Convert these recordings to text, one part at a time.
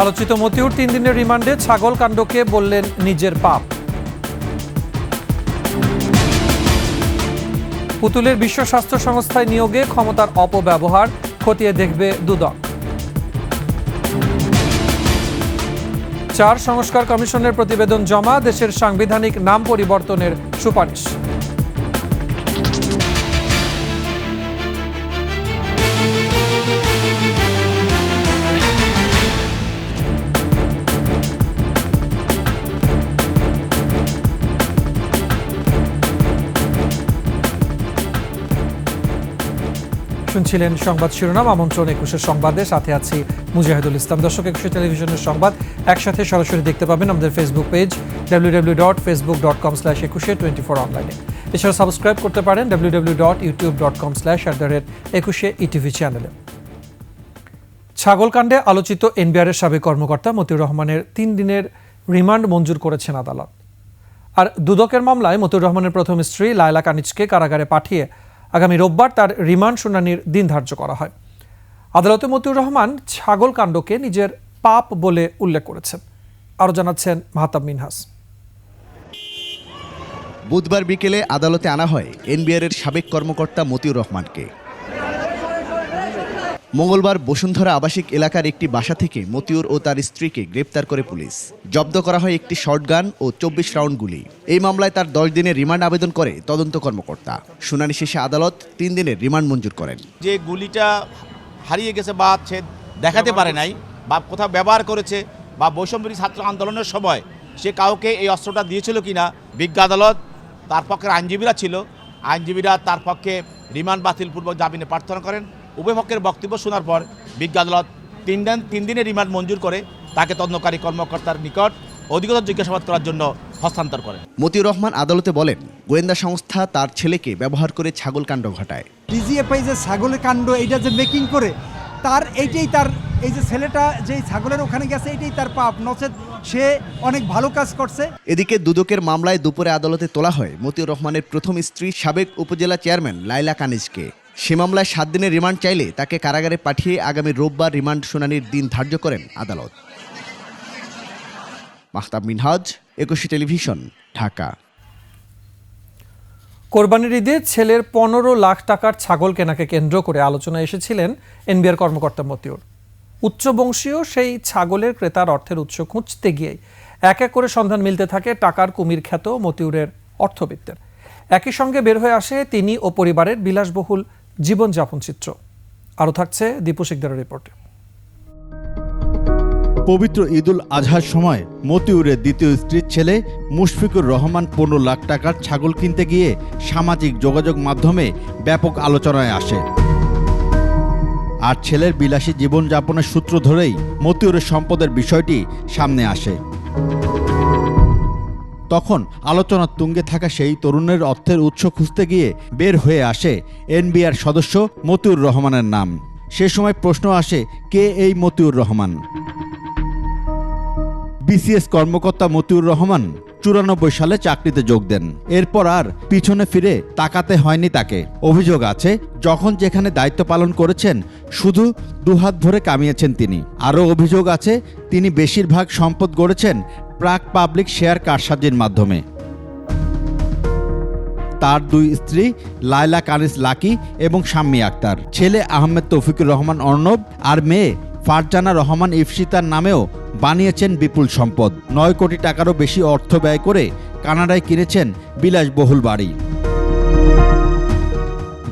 আলোচিত মতিউর 3 দিনের রিমান্ডে, ছাগল কাণ্ডকে বললেন নিজের পাপ। পুতুলের বিশ্ব স্বাস্থ্য সংস্থায় নিয়োগে ক্ষমতার অপব্যবহার খতিয়ে দেখবে দুদক। 4 সংস্কার কমিশনের প্রতিবেদন জমা, দেশের সাংবিধানিক নাম পরিবর্তনের সুপারিশ। শুনছিলেন সংবাদ শিরোনাম, আমন্ত্রণ 21 সংবাদে, সাথে আছি মুজাহিদুল ইসলাম। দর্শক, 21 টেলিভিশনের সংবাদ একসাথে সরাসরি দেখতে পাবেন আমাদের ফেসবুক পেজ www.facebook.com/2124 অনলাইনে। এছাড়া সাবস্ক্রাইব করতে পারেন www.youtube.com/21etv চ্যানেলে। ছাগলকাণ্ডে আলোচিত এনবিআরের সাবেক কর্মকর্তা মতিউর রহমানের 3 দিনের রিমান্ড মঞ্জুর করেছেন আদালত। আর দুদকের মামলায় মতিউর রহমানের প্রথম স্ত্রী লায়লা কানিজকে কারাগারে পাঠিয়ে আগামী রোববার তার রিমান্ড শুনানির দিন ধার্য করা হয়। আদালতে মতিউর রহমান ছাগল কাণ্ডকে নিজের পাপ বলে উল্লেখ করেছেন। আরও জানাচ্ছেন মাহতাব মিনহাস। বুধবার বিকেলে আদালতে আনা হয় এনবিআরের সাবেক কর্মকর্তা মতিউর রহমানকে। মঙ্গলবার বসুন্ধরা আবাসিক এলাকার একটি বাসা থেকে মতিউর ও তার স্ত্রীকে গ্রেপ্তার করে পুলিশ। জব্দ করা হয় একটি শর্টগান ও 24 রাউন্ড গুলি। এই মামলায় তার 10 দিনের রিমান্ড আবেদন করে তদন্ত কর্মকর্তা। শুনানি শেষে আদালত 3 দিনের রিমান্ড মঞ্জুর করেন। যে গুলিটা হারিয়ে গেছে বা দেখাতে পারে নাই বা কোথাও ব্যবহার করেছে বা বৈষম্যবিরোধী ছাত্র আন্দোলনের সময় সে কাউকে এই অস্ত্রটা দিয়েছিল কিনা, বিজ্ঞ আদালত তার পক্ষের আইনজীবীরা ছিল, আইনজীবীরা তার পক্ষে রিমান্ড বাতিলপূর্বক জামিনে প্রার্থনা করেন। উভয় পক্ষের বক্তব্য শোনার পর বিজ্ঞ আদালত 3 দিনের রিমান্ড মঞ্জুর করে তাকে তদন্তকারী কর্মকর্তার নিকট অধিকতর জিজ্ঞাসাবাদ করার জন্য হস্তান্তর করেন। মতিউর রহমান আদালতে বলেন, গোয়েন্দা সংস্থা তার ছেলেকে ব্যবহার করে ছাগল কাণ্ড ঘটায়। ডিজিএফআই যে ছাগলের কাণ্ড এইটা যে মেকিং করে তার এইটাই তার এই যে ছেলেটা যেই ছাগলের ওখানে গেছে এইটাই তার পাপ, নচেত সে অনেক ভালো কাজ করছে। এদিকে দুদকের মামলায় দুপুরে আদালতে তোলা হয় মতিউর রহমানের প্রথম স্ত্রী সাবেক উপজেলা চেয়ারম্যান লায়লা কানিজকে। সে মামলায় 7 দিনের রিমান্ড চাইলে তাকে কারাগারে পাঠিয়ে আগামী রোববার রিমান্ড শুনানির দিন ধার্য করেন আদালত। মাহতাব মিনহাজ, 21 টেলিভিশন, ঢাকা। কোরবানির ঈদে ছেলের 15 লাখ টাকার ছাগল কেনাকে কেন্দ্র করে আলোচনায় এসেছিলেন এনবিআর কর্মকর্তা মতিউর। উচ্চবংশীয় সেই ছাগলের ক্রেতার অর্থের উৎস খুঁজতে গিয়ে এক এক করে সন্ধান মিলতে থাকে টাকার কুমির খ্যাত মতিউরের অর্থবিত্তের। একই সঙ্গে বের হয়ে আসে তিনি ও পরিবারের বিলাসবহুল জীবনযাপন চিত্র। আরও থাকছে দীপু শিকদারের রিপোর্টে। পবিত্র ঈদুল আজহার সময় মতিউরের দ্বিতীয় স্ত্রীর ছেলে মুশফিকুর রহমান 15 লাখ টাকার ছাগল কিনতে গিয়ে সামাজিক যোগাযোগ মাধ্যমে ব্যাপক আলোচনায় আসে। আর ছেলের বিলাসী জীবনযাপনের সূত্র ধরেই মতিউরের সম্পদের বিষয়টি সামনে আসে। তখন আলোচনার তুঙ্গে থাকা সেই তরুণের অর্থের উৎস খুঁজতে গিয়ে বের হয়ে আসে এনবিআর সদস্য মতিউর রহমানের নাম। সে সময় প্রশ্ন আসে, কে এই মতিউর রহমান? বিসিএস কর্মকর্তা মতিউর রহমান 94 সালে চাকরিতে যোগ দেন। এরপর আর পিছনে ফিরে তাকাতে হয়নি তাকে। অভিযোগ আছে, যখন যেখানে দায়িত্ব পালন করেছেন শুধু দুহাত ভরে কামিয়েছেন তিনি। আরও অভিযোগ আছে, তিনি বেশিরভাগ সম্পদ গড়েছেন প্রাক পাবলিক শেয়ার কারসাজির মাধ্যমে। তার 2 স্ত্রী লায়লা কানিজ লাকি এবং শাম্মী আক্তার, ছেলে আহমেদ তৌফিকুর রহমান অর্ণব আর মেয়ে ফারজানা রহমান ইফসিতার নামেও বানিয়েছেন বিপুল সম্পদ। 9 কোটি টাকারও বেশি অর্থ ব্যয় করে কানাডায় কিনেছেন বিলাসবহুল বাড়ি।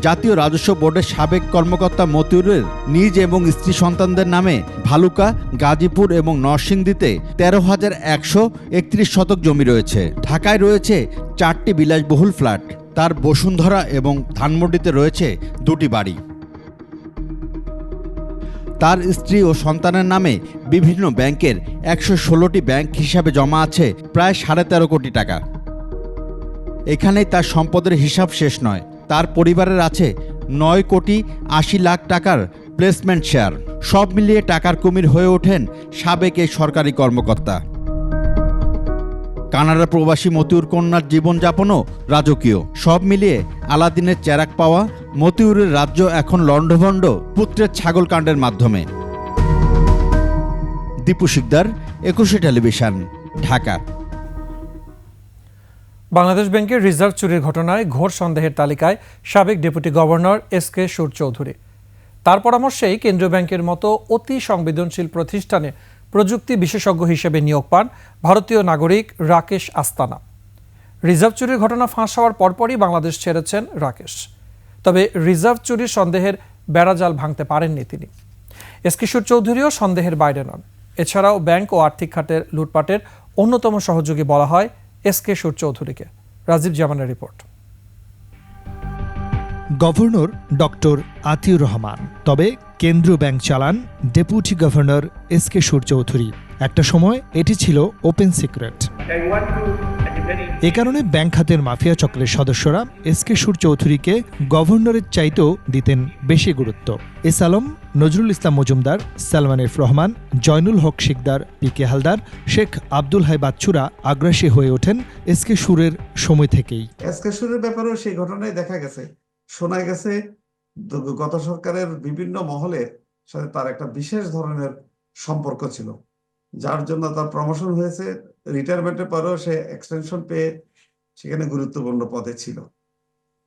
জাতীয় রাজস্ব বোর্ডের সাবেক কর্মকর্তা মতিউরের নিজ এবং স্ত্রী সন্তানদের নামে ভালুকা, গাজীপুর এবং নরসিংদীতে 13,131 শতক জমি রয়েছে। ঢাকায় রয়েছে 4টি বিলাসবহুল ফ্ল্যাট। তার বসুন্ধরা এবং ধানমন্ডিতে রয়েছে 2টি বাড়ি। তার স্ত্রী ও সন্তানের নামে বিভিন্ন ব্যাংকের 116টি ব্যাংক হিসাবে জমা আছে প্রায় 13.5 কোটি টাকা। এখানেই তার সম্পদের হিসাব শেষ নয়। তার পরিবারের আছে 9 কোটি 80 লাখ টাকার প্লেসমেন্ট শেয়ার। সব মিলিয়ে টাকার কুমির হয়ে ওঠেন সাবেক এই সরকারি কর্মকর্তা। কানাডা প্রবাসী মতিউর কন্যার জীবনযাপনও রাজকীয়। সব মিলিয়ে আলাদিনের চেরাগ পাওয়া মতিউরের রাজ্য এখন লণ্ডভণ্ড পুত্রের ছাগল কাণ্ডের মাধ্যমে। দীপু শিকদার, 21 টেলিভিশন, ঢাকা। বাংলাদেশ ব্যাংকের রিজার্ভ চুরির ঘটনায় ঘোর সন্দেহের তালিকায় সাবেক ডেপুটি গভর্নর এস.কে সুর চৌধুরী। তার পরামর্শেই কেন্দ্রীয় ব্যাংকের মতো অতি সংবেদনশীল প্রতিষ্ঠানে প্রযুক্তি বিশেষজ্ঞ হিসেবে নিয়োগ পান ভারতীয় নাগরিক রাকেশ আস্তানা। রিজার্ভ চুরির ঘটনা ফাঁস হওয়ার পরপরই বাংলাদেশ ছেড়েছেন রাকেশ। তবে রিজার্ভ চুরির সন্দেহের বেড়াজাল ভাঙতে পারেননি তিনি। এস.কে সুর চৌধুরীও সন্দেহের বাইরে নন। এছাড়াও ব্যাংক ও আর্থিক খাতের লুটপাটের অন্যতম সহযোগী বলা হয় এস.কে সুর চৌধুরীকে। রাজীব জামানের report. Governor doctor Atiur Rahman, তবে কেন্দ্রীয় ব্যাংক চালান ডেপুটি গভর্নর এস.কে সুর চৌধুরী। একটা সময় এটি ছিল ওপেন সিক্রেট। এ কারণে ব্যাংক খাতের মাফিয়া চক্রের সদস্যরা এস.কে সুর চৌধুরীকে গভর্নরের চাইতেও দিতেন বেশি গুরুত্ব। এস আলম, নজরুল ইসলাম মজুমদার, সালমান এফ রহমান, জয়নুল হক শিকদার, পি.কে হালদার, শেখ আব্দুল হাই বাচ্চুরা আগ্রাসী হয়ে ওঠেন এস.কে সুরের সময় থেকেই। এস.কে সুরের ব্যাপারেও সেই ঘটনায় দেখা গেছে, শোনা গেছে গত সরকারের বিভিন্ন মহলের সাথে তার একটা বিশেষ ধরনের সম্পর্ক ছিল, যার জন্য তার প্রমোশন হয়েছে। রিটায়ারমেন্টের পরেও সে এক্সটেনশন পেয়ে সেখানে গুরুত্বপূর্ণ পদে ছিল।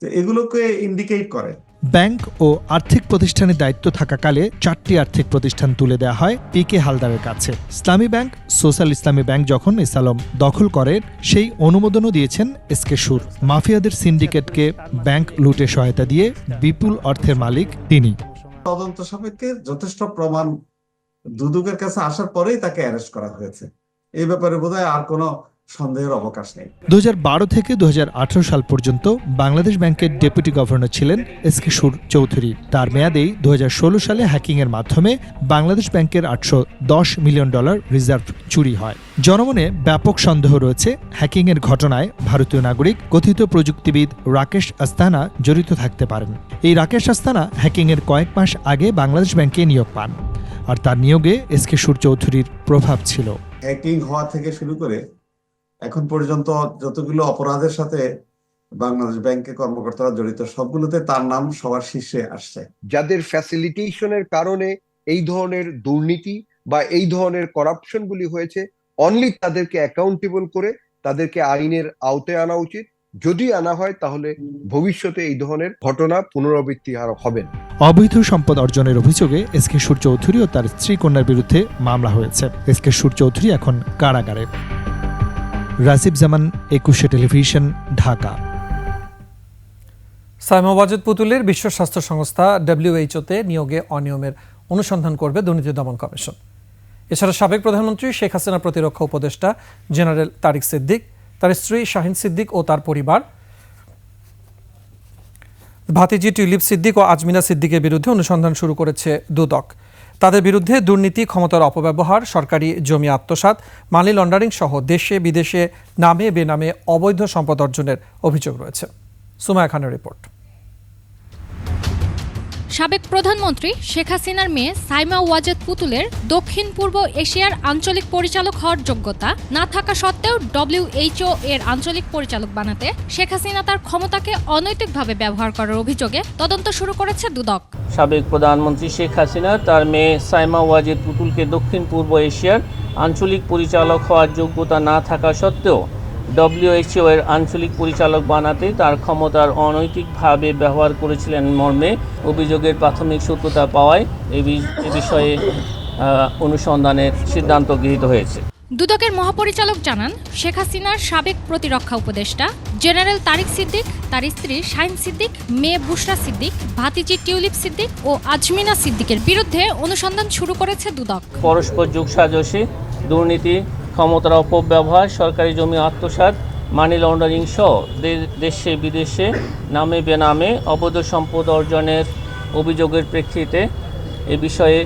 তো এগুলোকে ইন্ডিকেট করে। ব্যাংক ও আর্থিক প্রতিষ্ঠানের দায়িত্ব থাকাকালে 4টি আর্থিক প্রতিষ্ঠান তুলে দেওয়া হয় পি.কে হালদারের কাছে। ইসলামী ব্যাংক, সোশ্যাল ইসলামী ব্যাংক যখন এস আলম দখল করেন, সেই অনুমোদনও দিয়েছেন এস.কে সুর। মাফিয়াদের সিন্ডিকেটকে ব্যাংক লুটে সহায়তা দিয়ে বিপুল অর্থের মালিক তিনি। তদন্ত সাপেক্ষে যথেষ্ট প্রমাণ দুদকের কাছে আসার পরেই তাকে অ্যারেস্ট করা হয়েছে। এই ব্যাপারে বোধহয় আর কোনো সন্দেহের অবকাশ নেই। 2012 থেকে 2018 সাল পর্যন্ত বাংলাদেশ ব্যাংকের ডেপুটি গভর্নর ছিলেন এস.কে সুর চৌধুরী। তার মেয়াদেই 2016 সালে হ্যাকিংয়ের মাধ্যমে বাংলাদেশ ব্যাংকের $810 মিলিয়ন রিজার্ভ চুরি হয়। জনমনে ব্যাপক সন্দেহ রয়েছে হ্যাকিংয়ের ঘটনায় ভারতীয় নাগরিক কথিত প্রযুক্তিবিদ রাকেশ আস্তানা জড়িত থাকতে পারেন। এই রাকেশ আস্তানা হ্যাকিংয়ের কয়েক মাস আগে বাংলাদেশ ব্যাংকে নিয়োগ পান, আর তার নিয়োগে এস.কে সুর চৌধুরীর প্রভাব ছিল। হ্যাকিং হওয়া থেকে শুরু করে এখন পর্যন্ত যতগুলো অপরাধের সাথে বাংলাদেশ ব্যাংকের কর্মকর্তারা জড়িত, সবগুলোতে তার নাম সবার শীর্ষে আসছে। যাদের ফ্যাসিলিটেশনের কারণে এই ধরনের দুর্নীতি বা এই ধরনের করাপশনগুলি হয়েছে, অনলি তাদেরকে অ্যাকাউন্টেবল করে তাদেরকে আইনের আওতায় আনা উচিত। যদি আনা হয় তাহলে ভবিষ্যতে এই ধরনের ঘটনা পুনরাবৃত্তি আর হবে না। অবৈধ সম্পদ অর্জনের অভিযোগে এস.কে সুর চৌধুরী ও তার স্ত্রী কন্যার বিরুদ্ধে মামলা হয়েছে। এস.কে সুর চৌধুরী এখন কারাগারে। রাজীব জামান, 21 টেলিভিশন, ঢাকা। সাইমা ওয়াজেদ পুতুলের বিশ্ব স্বাস্থ্য সংস্থা WHO-তে নিয়োগে অনিয়মের অনুসন্ধান করবে দুর্নীতি দমন কমিশন। এছাড়া সাবেক প্রধানমন্ত্রী শেখ হাসিনার প্রতিরক্ষা উপদেষ্টা জেনারেল তারিক সিদ্দিক, তার স্ত্রী শাহিন সিদ্দিক ও তার পরিবার, ভাতিজি টিউলিপ সিদ্দিক ও আজমিনা সিদ্দিকের বিরুদ্ধে অনুসন্ধান শুরু করেছে দুদক। তাদের বিরুদ্ধে দুর্নীতি, ক্ষমতার অপব্যবহার, সরকারি জমি আত্মসাৎ, মানি লন্ডারিং সহ দেশে বিদেশে নামে বেনামে অবৈধ সম্পদ অর্জনের অভিযোগ রয়েছে। সুমায়া খানের রিপোর্ট। সাবেক প্রধানমন্ত্রী শেখ হাসিনার মেয়ে সাইমা ওয়াজেদ পুতুলের দক্ষিণ পূর্ব এশিয়ার আঞ্চলিক পরিচালক হওয়ার যোগ্যতা না থাকা সত্ত্বেও WHO এর আঞ্চলিক পরিচালক বানাতে শেখ হাসিনা তার ক্ষমতাকে অনৈতিকভাবে ব্যবহার করার অভিযোগে তদন্ত শুরু করেছে দুদক। সাবেক প্রধানমন্ত্রী শেখ হাসিনা তার মেয়ে সাইমা ওয়াজেদ পুতুলকে দক্ষিণ পূর্ব এশিয়ার আঞ্চলিক পরিচালক হওয়ার যোগ্যতা না থাকা সত্ত্বেও WHO এর আঞ্চলিক পরিচালক বানাতে তার ক্ষমতার অনৈতিকভাবে ব্যবহার করেছিলেন মর্মে অভিযোগের প্রাথমিক সত্যতা পাওয়ায় এ বিষয়ে অনুসন্ধানের সিদ্ধান্ত গৃহীত হয়েছে। দুদকের মহাপরিচালক জানান, শেখ হাসিনার সাবেক প্রতিরক্ষা উপদেষ্টা জেনারেল তারিক সিদ্দিক, তার স্ত্রী শাহিন সিদ্দিক, মেয়ে বুশরা সিদ্দিক, ভাতিজি টিউলিপ সিদ্দিক ও আজমিনা সিদ্দিকের বিরুদ্ধে অনুসন্ধান শুরু করেছে দুদক। পরস্পর যোগসাজশে দুর্নীতি, ক্ষমতার অপব্যবহার, সরকারি জমি আত্মসাৎ, মানি লন্ডারিং সহ দেশে বিদেশে নামে বেনামে অবৈধ সম্পদ অর্জনের অভিযোগের প্রেক্ষিতে এ বিষয়ে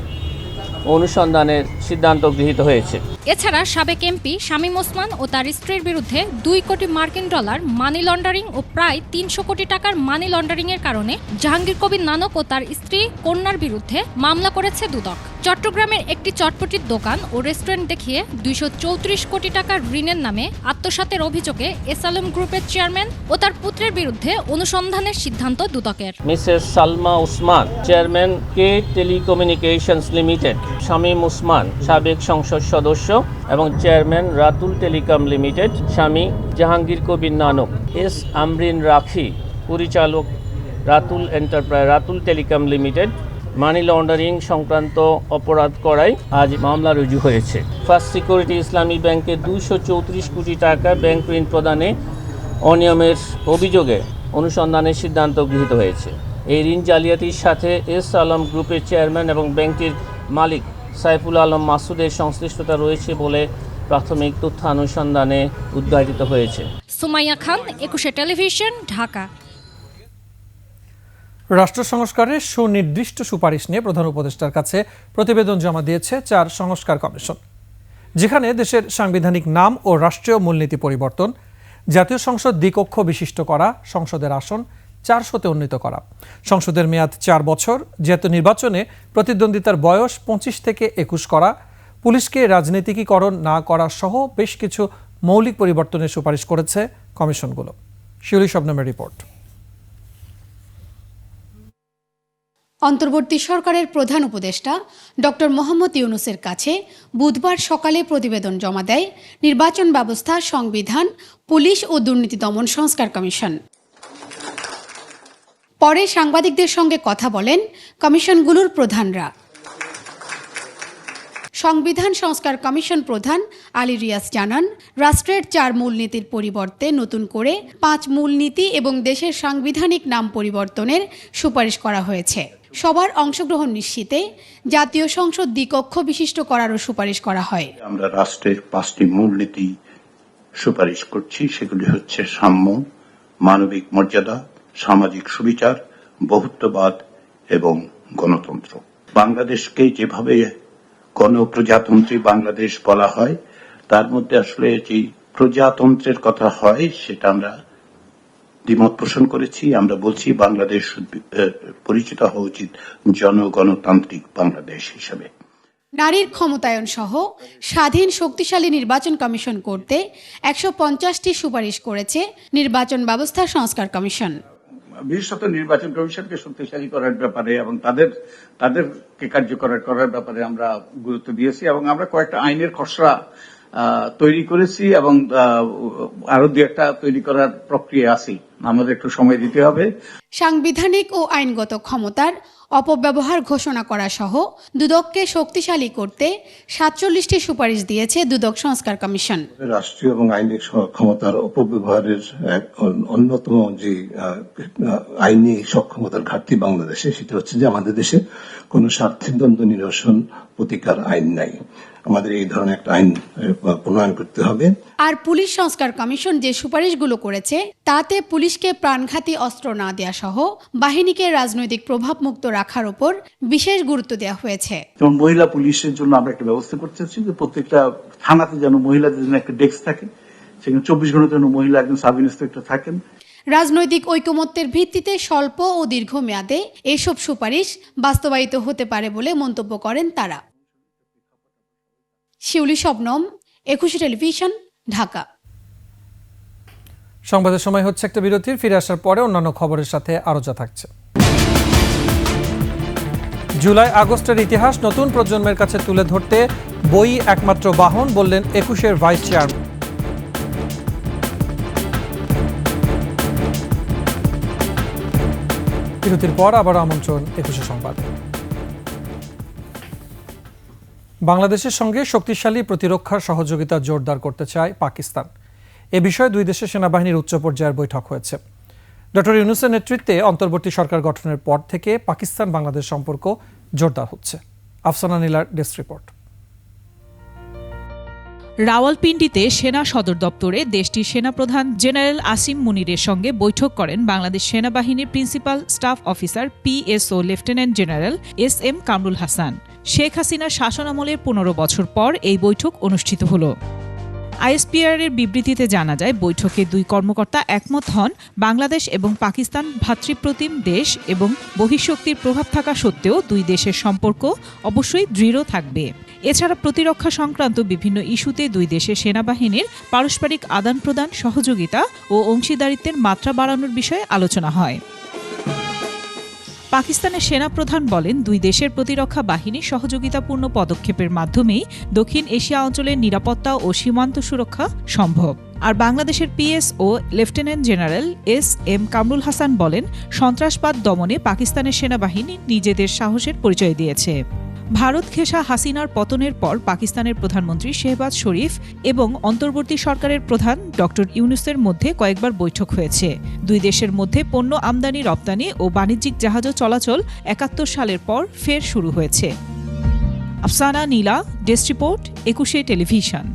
অনুসন্ধানের সিদ্ধান্ত গৃহীত হয়েছে। এছাড়া সাবেক এমপি শামীম ওসমান ও তার স্ত্রীর বিরুদ্ধে 2 কোটি মার্কিন ডলার মানি লন্ডারিং ও প্রায় 300 কোটি টাকার মানি লন্ডারিং এর কারণে জাহাঙ্গীর কবির নানক ও তার স্ত্রী কন্যার বিরুদ্ধে মামলা করেছে দুদক। চট্টগ্রামের একটি চটপটির দোকান ও রেস্টুরেন্ট দেখিয়ে 234 কোটি টাকার ঋণের নামে আত্মসাতের অভিযোগে এস আলম গ্রুপের চেয়ারম্যান ও তার পুত্রের বিরুদ্ধে অনুসন্ধানের সিদ্ধান্ত দুদকের। মিসেস সালমা ওসমান, চেয়ারম্যান কে টেলিকমিউনিকেশনস লিমিটেড, শামীম ওসমান সাবেক সংসদ সদস্য এবং চেয়ারম্যান রাতুল টেলিকম লিমিটেড স্বামী জাহাঙ্গীর কবির নানক, এস আমরিন রাখি পরিচালক Ratul telecom limited money laundering সংক্রান্ত অপরাধ করায় আজ মামলা রুজু হয়েছে। ফার্স্ট সিকিউরিটি ইসলামী ব্যাংকে 234 কোটি টাকা ব্যাংক ঋণ প্রদানে অনিয়মের অভিযোগে অনুসন্ধানের সিদ্ধান্ত গৃহীত হয়েছে। এই ঋণ জালিয়াতির সাথে এস আলম গ্রুপের চেয়ারম্যান এবং ব্যাংকটির মালিক সাইফুল আলম মাসুদের সংশ্লিষ্টতা রয়েছে বলে প্রাথমিক তথ্যানুসন্ধানে উদ্ঘাটিত হয়েছে। সুমাইয়া খান, 21 টেলিভিশন, ঢাকা। রাষ্ট্র সংস্কারের সুনির্দিষ্ট সুপারিশ নিয়ে প্রধান উপদেষ্টার কাছে প্রতিবেদন জমা দিয়েছে 4 সংস্কার কমিশন, যেখানে দেশের সাংবিধানিক নাম ও রাষ্ট্রীয় মূলনীতি পরিবর্তন, জাতীয় সংসদ দ্বিকক্ষ বিশিষ্ট করা, সংসদের আসন 400-তে উন্নীত করা, সংসদের মেয়াদ 4 বছর, জাতীয় নির্বাচনে প্রতিদ্বন্দ্বিতার বয়স 25 থেকে 21 করা, পুলিশকে রাজনীতিকীকরণ না করা সহ বেশ কিছু মৌলিক পরিবর্তনের সুপারিশ করেছে কমিশনগুলো। শিউলি শবনমের রিপোর্ট। অন্তর্বর্তী সরকারের প্রধান উপদেষ্টা ডক্টর মোহাম্মদ ইউনূসের কাছে বুধবার সকালে প্রতিবেদন জমা দেয় নির্বাচন ব্যবস্থা, সংবিধান, পুলিশ ও দুর্নীতি দমন সংস্কার কমিশন। পরে সাংবাদিকদের সঙ্গে কথা বলেন কমিশনগুলোর প্রধানরা। সংবিধান সংস্কার কমিশন প্রধান আলী রিয়াজ জানান, রাষ্ট্রের 4 মূলনীতির পরিবর্তে নতুন করে 5 মূলনীতি এবং দেশের সাংবিধানিক নাম পরিবর্তনের সুপারিশ করা হয়েছে। সবার অংশগ্রহণ নিশ্চিতে জাতীয় সংসদ দ্বিকক্ষ বিশিষ্ট করারও সুপারিশ করা হয়। আমরা রাষ্ট্রের 5টি মূলনীতি সুপারিশ করছি। সেগুলি হচ্ছে সাম্য, মানবিক মর্যাদা, সামাজিক সুবিচার, বহুত্ববাদ এবং গণতন্ত্র। বাংলাদেশকে যেভাবে গণপ্রজাতন্ত্রী বাংলাদেশ বলা হয়, তার মধ্যে আসলে যে প্রজাতন্ত্রের কথা হয় সেটা আমরা দ্বিমত পোষণ করেছি। আমরা বলছি বাংলাদেশ পরিচিত হওয়া উচিত জনগণতান্ত্রিক বাংলাদেশ হিসেবে। নারীর ক্ষমতায়ন সহ স্বাধীন শক্তিশালী নির্বাচন কমিশন করতে 150টি সুপারিশ করেছে নির্বাচন ব্যবস্থা সংস্কার কমিশন। বিশেষত নির্বাচন কমিশনকে শক্তিশালী করার ব্যাপারে এবং তাদেরকে কার্যকর করার ব্যাপারে আমরা গুরুত্ব দিয়েছি এবং আমরা কয়েকটা আইনের খসড়া তৈরি করেছি এবং আরো 2-একটা তৈরি করার প্রক্রিয়া আছে। আমাদের একটু সময় দিতে হবে। সাংবিধানিক ও আইনগত ক্ষমতার অপব্যবহার ঘোষণা করা সহ দুদককে শক্তিশালী করতে 47টি সুপারিশ দিয়েছে দুদক সংস্কার কমিশন। রাষ্ট্রীয় এবং আইনের ক্ষমতার অপব্যবহারের অন্যতম যে আইনি সক্ষমতার ঘাটতি বাংলাদেশে, সেটা হচ্ছে যে আমাদের দেশে কোনো স্বার্থের দ্বন্দ্ব নিরসন প্রতিকার আইন নাই। আমাদের এই ধরনের একটা আইন প্রণয়ন করতে হবে। আর পুলিশ সংস্কার কমিশন যে সুপারিশগুলো করেছে তাতে পুলিশকে প্রাণঘাতী অস্ত্র না দেয়া সহ বাহিনীকে রাজনৈতিক প্রভাব মুক্ত রাখার উপর বিশেষ গুরুত্ব দেওয়া হয়েছে। যেমন মহিলা পুলিশের জন্য আমরা একটা ব্যবস্থা করতে চাচ্ছি যে প্রত্যেকটা থানাতে যেন মহিলাদের জন্য একটা ডেস্ক থাকে, সেখানে 24 ঘন্টার জন্য মহিলা একজন সাব ইন্সপেক্টর থাকেন। রাজনৈতিক ঐকমত্যের ভিত্তিতে স্বল্প ও দীর্ঘমেয়াদে এসব সুপারিশ বাস্তবায়িত হতে পারে বলে মন্তব্য করেন তারা। শিউলি শবনম, 21 টেলিভিশন, ঢাকা। সংবাদের সময় হচ্ছে একটা বিরতির। ফিরে আসার পরে অন্যান্য খবরের সাথে আরো যা থাকছে। জুলাই আগস্টের ইতিহাস নতুন প্রজন্মের কাছে তুলে ধরতে বই একমাত্র বাহন, বললেন 21-এর ভাইস চেয়ারম্যান। বিরতির পর আবার আমন্ত্রণ 21 সংবাদ। বাংলাদেশের সঙ্গে শক্তিশালী প্রতিরক্ষার সহযোগিতা জোরদার করতে চায় পাকিস্তান। এ বিষয়ে 2 দেশের সেনাবাহিনীর উচ্চ পর্যায়ের বৈঠক হয়েছে। ডক্টর ইউনূসের নেতৃত্বে অন্তর্বর্তী সরকার গঠনের পর থেকে পাকিস্তান বাংলাদেশ সম্পর্ক জোরদার হচ্ছে। আফসানা নীলার ডেস্ক রিপোর্ট। রাওয়ালপিন্ডিতে সেনা সদর দপ্তরে দেশটির সেনাপ্রধান জেনারেল আসিম মুনিরের সঙ্গে বৈঠক করেন বাংলাদেশ সেনাবাহিনীর principal staff officer PSO lieutenant general SM Kamrul Hasan. Sheikh হাসিনার শাসনামলের 15 বছর পর এই বৈঠক অনুষ্ঠিত হলো। ISPR এর বিবৃতিতে জানা যায়, বৈঠকে 2 কর্মকর্তা একমত হন বাংলাদেশ এবং পাকিস্তান ভ্রাতৃপ্রতিম দেশ এবং বহিঃশক্তির প্রভাব থাকা সত্ত্বেও 2 দেশের সম্পর্ক অবশ্যই দৃঢ় থাকবে। এছাড়া প্রতিরক্ষা সংক্রান্ত বিভিন্ন ইস্যুতে 2 দেশের সেনাবাহিনীর পারস্পরিক আদান প্রদান, সহযোগিতা ও অংশীদারিত্বের মাত্রা বাড়ানোর বিষয়ে আলোচনা হয়। পাকিস্তানের সেনাপ্রধান বলেন, দুই দেশের প্রতিরক্ষা বাহিনী সহযোগিতাপূর্ণ পদক্ষেপের মাধ্যমেই দক্ষিণ এশিয়া অঞ্চলের নিরাপত্তা ও সীমান্ত সুরক্ষা সম্ভব। আর বাংলাদেশের PSO lieutenant general SM. Kamrul Hasan বলেন, সন্ত্রাসবাদ দমনে পাকিস্তানের সেনাবাহিনী নিজেদের সাহসের পরিচয় দিয়েছে। ভারত ঘেঁষা হাসিনার পতনের পর পাকিস্তানের প্রধানমন্ত্রী শেহবাজ শরীফ এবং অন্তর্বর্তী সরকারের প্রধান ডক্টর ইউনূসের মধ্যে কয়েকবার বৈঠক হয়েছে। দুই দেশের মধ্যে পণ্য আমদানি রপ্তানি ও বাণিজ্যিক জাহাজ চলাচল ৭১ সালের পর ফের শুরু হয়েছে। Afsana Nila, desk report, ২১ television.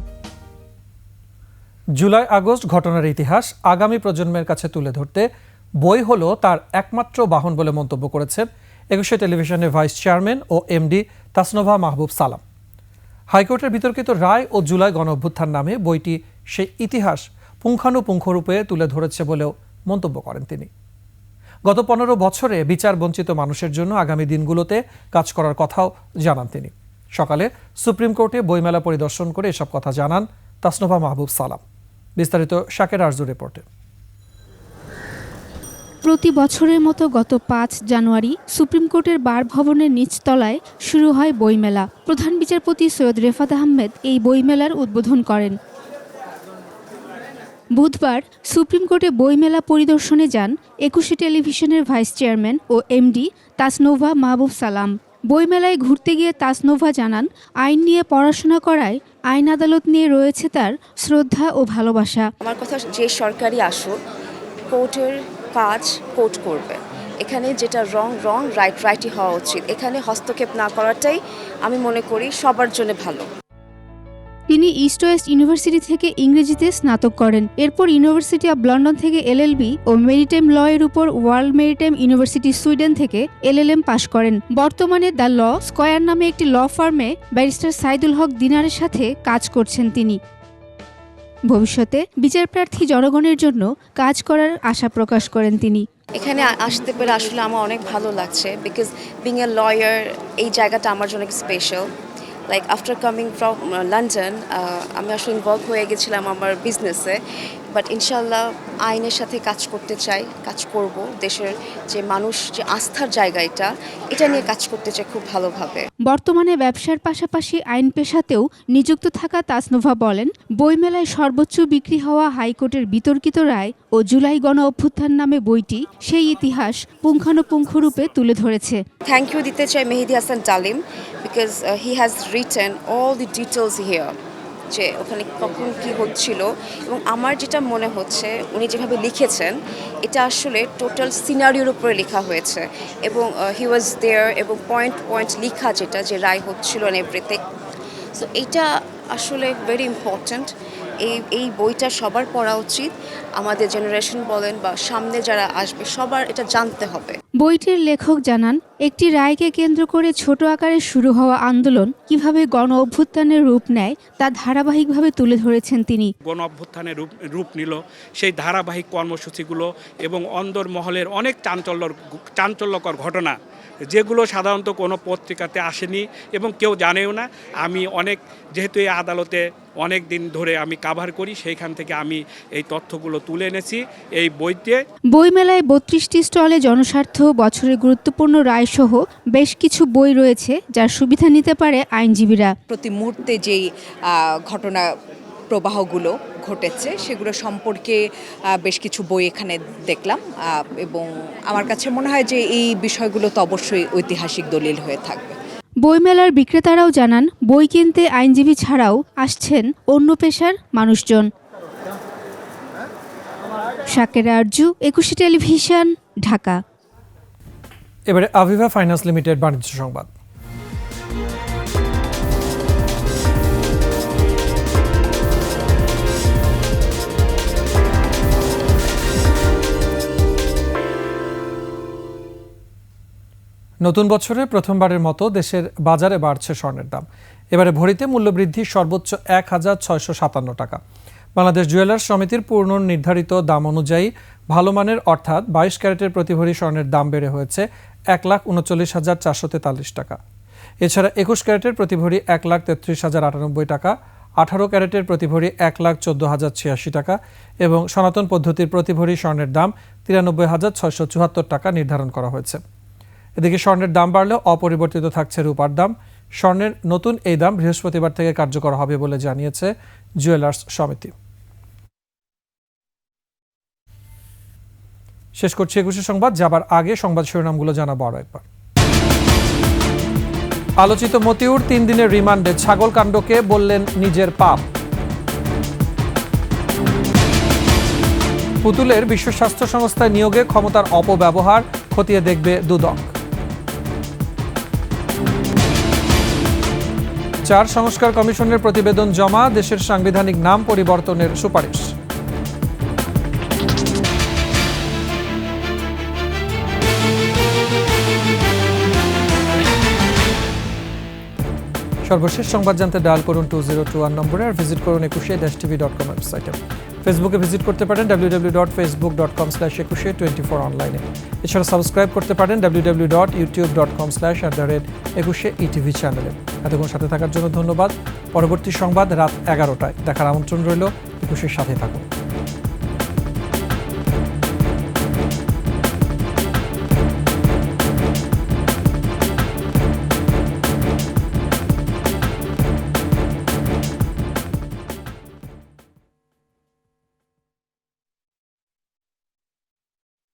জুলাই আগস্ট ঘটনার ইতিহাস আগামী প্রজন্মের কাছে তুলে ধরতে বই হলো তার একমাত্র বাহন বলে মন্তব্য করেছেন ২১ টেলিভিশনের ভাইস চেয়ারম্যান ও এমডি তাসনোভা মাহবুব সালাম। হাইকোর্টের বিতর্কিত রায় ও জুলাই গণঅভ্যুত্থান নামে বইটি সেই ইতিহাস পুঙ্খানুপুঙ্খরূপে তুলে ধরেছে বলেও মন্তব্য করেন তিনি। গত ১৫ বছরে বিচার বঞ্চিত মানুষের জন্য আগামী দিনগুলোতে কাজ করার কথাও জানান তিনি। সকালে সুপ্রিম কোর্টে বইমেলা পরিদর্শন করে এসব কথা জানান তাসনোভা মাহবুব সালাম। বিস্তারিত শাকের আরজু রিপোর্টে। প্রতি বছরের মতো গত ৫ জানুয়ারি সুপ্রিম কোর্টের বার ভবনের নিচতলায় শুরু হয় বইমেলা। প্রধান বিচারপতি সৈয়দ রেফাত আহমেদ এই বইমেলার উদ্বোধন করেন। বুধবার সুপ্রিম কোর্টে বইমেলা পরিদর্শনে যান ২১ টেলিভিশনের ভাইস চেয়ারম্যান ও এমডি তাসনোভা মাহবুব সালাম। বইমেলায় ঘুরতে গিয়ে তাসনোভা জানান, আইন নিয়ে পড়াশোনা করায় আইন আদালত নিয়ে রয়েছে তার শ্রদ্ধা ও ভালোবাসা। আমার কথা, যে সরকারি আসুক, কোর্টের কাজ কোর্ট করবে। এখানে যেটা রং রাইটই হওয়া উচিত। এখানে হস্তক্ষেপ না করাটাই আমি মনে করি সবার জন্য ভালো। তিনি ইস্ট ওয়েস্ট ইউনিভার্সিটি থেকে ইংরেজিতে স্নাতক করেন। এরপর ইউনিভার্সিটি অব লন্ডন থেকে এলএলবি ও মেরিটাইম ল এর উপর ওয়ার্ল্ড মেরিটাইম ইউনিভার্সিটি সুইডেন থেকে এলএলএম পাশ করেন। বর্তমানে দ্য ল স্কয়ার নামে একটি ল ফার্মে ব্যারিস্টার সাইদুল হক দিনারের সাথে কাজ করছেন তিনি। ভবিষ্যতে বিচারপ্রার্থী জনগণের জন্য কাজ করার আশা প্রকাশ করেন তিনি। এখানে আসতে পেরে আসলে আমার অনেক ভালো লাগছে, বিকজ বিং এ লয়ার এই জায়গাটা আমার জন্য special. Like after coming from London আমি আসলে ইনভলভ হয়ে গেছিলাম আমার বিজনেসে, বাট ইনশাল্লাহ আইনের সাথে কাজ করতে চাই, কাজ করব। দেশের যে মানুষ যে আস্থার জায়গা এটা নিয়ে কাজ করতে চাই খুব ভালোভাবে। বর্তমানে ব্যবসার পাশাপাশি আইন পেশাতেও নিযুক্ত থাকা তাসনোভা বলেন, বইমেলায় সর্বোচ্চ বিক্রি হওয়া হাইকোর্টের বিতর্কিত রায় ও জুলাই গণ অভ্যুত্থান নামে বইটি সেই ইতিহাস পুঙ্খানুপুঙ্খরূপে তুলে ধরেছে। থ্যাংক ইউ দিতে চাই মেহেদি হাসান তালিম, because he has written all the details here, যে ওখানে কখন কি হচ্ছিল। এবং আমার যেটা মনে হচ্ছে উনি যেভাবে লিখেছেন এটা আসলে টোটাল সিনারিওর উপরে লেখা হয়েছে, এবং হি ওয়াজ দেয়ার, এবং পয়েন্ট লিখা যেটা যে রায় হচ্ছিল অ্যান্ড এভরিথিং। সো এইটা আসলে ভেরি ইম্পর্ট্যান্ট। এই বইটা সবার পড়া উচিত। আমাদের জেনারেশন বলেন বা সামনে যারা আসবে সবার এটা জানতে হবে। বইটির লেখক জানান, একটি রায়কে কেন্দ্র করে ছোট আকারে শুরু হওয়া আন্দোলন কিভাবে গণ অভ্যুত্থানের রূপ নেয় তা ধারাবাহিকভাবে তুলে ধরেছেন তিনি। গণ অভ্যুত্থানের রূপ নিল সেই ধারাবাহিক কর্মসূচিগুলো এবং অন্দরমহলের অনেক চাঞ্চল্যকর ঘটনা, যেগুলো সাধারণত কোনো পত্রিকাতে আসেনি এবং কেউ জানেও না। আমি যেহেতু এই আদালতে অনেক দিন ধরে আমি কাভার করি, সেইখান থেকে আমি এই তথ্যগুলো তুলে এনেছি এই বইতে। বইমেলায় ৩২টি স্টলে জনস্বার্থ, বছরের গুরুত্বপূর্ণ রায়সহ বেশ কিছু বই রয়েছে যার সুবিধা নিতে পারে আইনজীবীরা। প্রতি মুহূর্তে যেই ঘটনা প্রবাহগুলো ঘটেছে সেগুলো সম্পর্কে বেশ কিছু বই এখানে দেখলাম, এবং আমার কাছে মনে হয় যে এই বিষয়গুলো তো অবশ্যই ঐতিহাসিক দলিল হয়ে থাকবে। বইমেলার বিক্রেতারাও জানান, বই কিনতে আইনজীবী ছাড়াও আসছেন অন্য পেশার মানুষজন। শাকের আরজু, ২১ টেলিভিশন, ঢাকা। এবারে আভিভা ফাইন্যান্স লিমিটেড বাণিজ্য সংবাদ। নতুন বছরে প্রথমবারের মতো দেশের বাজারে বাড়ছে স্বর্ণের দাম। এবারে ভরিতে মূল্যবৃদ্ধি সর্বোচ্চ ১,৬৫৭ টাকা। বাংলাদেশ জুয়েলার্স সমিতির পূর্ণ নির্ধারিত দাম অনুযায়ী ভালো মানের অর্থাৎ ২২ ক্যারেটের প্রতি ভরি স্বর্ণের দাম বেড়ে হয়েছে ১,৩৯,৪৪৩ টাকা। এছাড়া ২১ ক্যারেটের প্রতি ভরি ১,৩৩,০৯৮ টাকা, ১৮ ক্যারেটের প্রতি ভরি ১,১৪,০৮৬ টাকা এবং সনাতন পদ্ধতির প্রতি ভরি স্বর্ণের দাম ৯৩,৬৭৪ টাকা নির্ধারণ করা হয়েছে। এদিকে স্বর্ণের দাম বাড়লেও অপরিবর্তিত থাকছে রূপার দাম। স্বর্ণের নতুন এই দাম বৃহস্পতিবার থেকে কার্যকর হবে বলে জানিয়েছে জুয়েলার্স সমিতি। শেষ করছি ২১ সংবাদ। যাবার আগে সংবাদ শিরোনামগুলো জানাবো আরো একবার। আলোচিত মতিউর ৩ দিনের রিমান্ডে, ছাগল কাণ্ডকে বললেন নিজের পাপ। পুতুলের বিশ্ব স্বাস্থ্য সংস্থায় নিয়োগে ক্ষমতার অপব্যবহার খতিয়ে দেখবে দুদক। ৪ সংস্কার কমিশনের প্রতিবেদন জমা, দেশের সাংবিধানিক নাম পরিবর্তনের সুপারিশ। সর্বশেষ সংবাদ জানতে ডায়াল করুন 2021 নম্বরে আর ভিজিট করুন ekushe-tv.com ওয়েবসাইটে। ফেসবুকে ভিজিট করতে পারেন www.facebook.com/ekushe24 অনলাইনে। এছাড়া সাবস্ক্রাইব করতে পারেন www.youtube.com/ekushe-etv চ্যানেলে। এতক্ষণ সাথে থাকার জন্য ধন্যবাদ। পরবর্তী সংবাদ রাত 11টায় দেখার আমন্ত্রণ রইল। একুশের সাথে থাকুন।